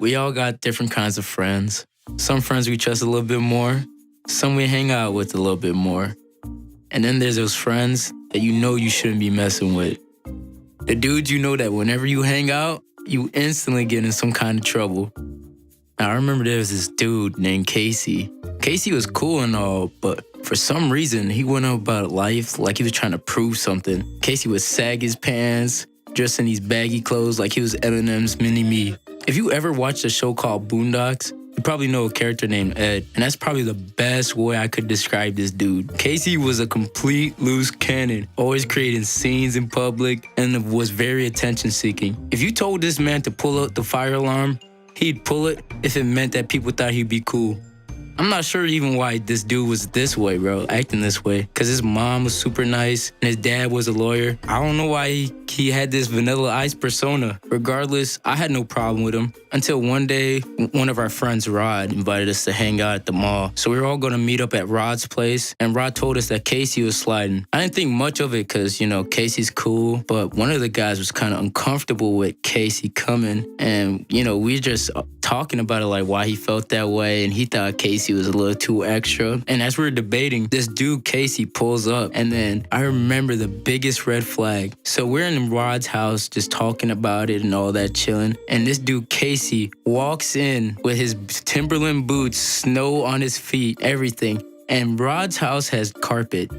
We all got different kinds of friends. Some friends we trust a little bit more, some we hang out with a little bit more. And then there's those friends that you know you shouldn't be messing with. The dudes you know that whenever you hang out, you instantly get in some kind of trouble. Now, I remember there was this dude named Casey. Casey was cool and all, but for some reason, he went about life like he was trying to prove something. Casey would sag his pants, dress in these baggy clothes like he was Eminem's mini-me. If you ever watched a show called Boondocks, you probably know a character named Ed, and that's probably the best way I could describe this dude. Casey was a complete loose cannon, always creating scenes in public, and was very attention-seeking. If you told this man to pull out the fire alarm, he'd pull it if it meant that people thought he'd be cool. I'm not sure even why this dude was this way, bro, acting this way. Because his mom was super nice and his dad was a lawyer. I don't know why he had this Vanilla Ice persona. Regardless, I had no problem with him. Until one day, one of our friends, Rod, invited us to hang out at the mall. So we were all going to meet up at Rod's place. And Rod told us that Casey was sliding. I didn't think much of it because, Casey's cool. But one of the guys was kind of uncomfortable with Casey coming. And, we just talking about it, like why he felt that way. And he thought Casey was a little too extra. And as we were debating, this dude, Casey, pulls up. And then I remember the biggest red flag. So we're in Rod's house just talking about it and all that, chilling. And this dude, Casey, walks in with his Timberland boots, snow on his feet, everything. And Rod's house has carpet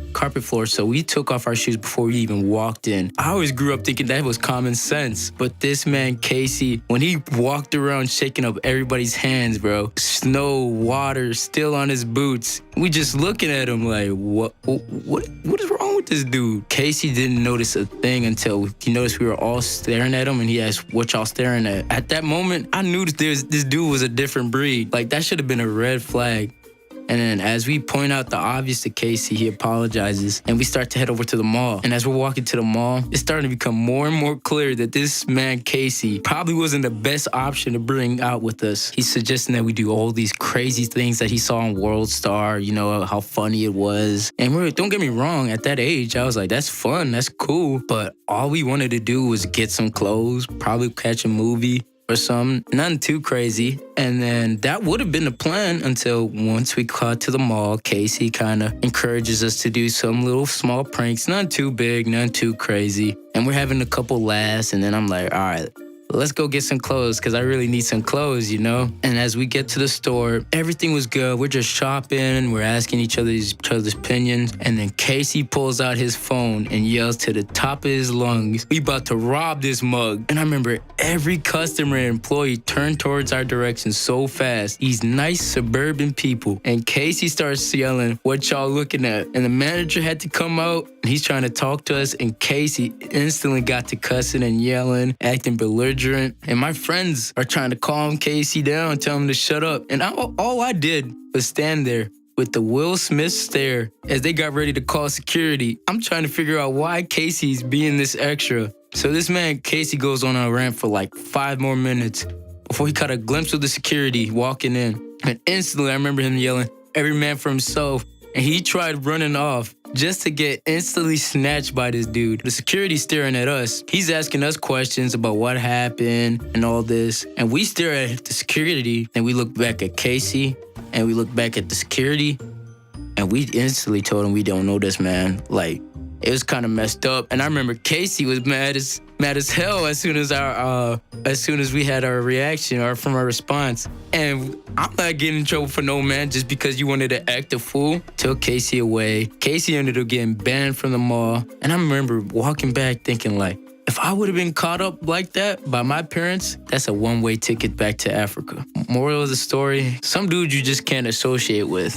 floor, so we took off our shoes before we even walked in. I always grew up thinking that was common sense. But this man, Casey, when he walked around shaking up everybody's hands, bro, snow, water, still on his boots, we just looking at him like, what is wrong with this dude? Casey didn't notice a thing until he noticed we were all staring at him, and he asked, what y'all staring at? At that moment, I knew that this dude was a different breed. Like, that should have been a red flag. And then as we point out the obvious to Casey, he apologizes, and we start to head over to the mall. And as we're walking to the mall, it's starting to become more and more clear that this man, Casey, probably wasn't the best option to bring out with us. He's suggesting that we do all these crazy things that he saw on World Star, how funny it was. And don't get me wrong, at that age, I was like, that's fun, that's cool. But all we wanted to do was get some clothes, probably catch a movie or something, nothing too crazy. And then that would have been the plan until once we got to the mall, Casey kind of encourages us to do some little small pranks, none too big, none too crazy. And we're having a couple laughs, and then I'm like, all right, let's go get some clothes because I really need some clothes, And as we get to the store, everything was good. We're just shopping. We're asking each other's opinions. And then Casey pulls out his phone and yells to the top of his lungs, we about to rob this mug. And I remember every customer and employee turned towards our direction so fast. These nice suburban people. And Casey starts yelling, what y'all looking at? And the manager had to come out. And he's trying to talk to us. And Casey instantly got to cussing and yelling, acting belligerent. And my friends are trying to calm Casey down, tell him to shut up. And all I did was stand there with the Will Smith stare as they got ready to call security. I'm trying to figure out why Casey's being this extra. So this man, Casey, goes on a rant for like 5 more minutes before he caught a glimpse of the security walking in. And instantly, I remember him yelling, every man for himself. And he tried running off just to get instantly snatched by this dude. The security's staring at us. He's asking us questions about what happened and all this. And we stare at the security, and we look back at Casey, and we look back at the security, and we instantly told him we don't know this man. Like, it was kind of messed up. And I remember Casey was mad as hell as soon as we had our reaction or from our response. And I'm not getting in trouble for no man just because you wanted to act a fool. Took Casey away. Casey ended up getting banned from the mall. And I remember walking back thinking like, if I would have been caught up like that by my parents, that's a one-way ticket back to Africa. Moral of the story, some dudes you just can't associate with.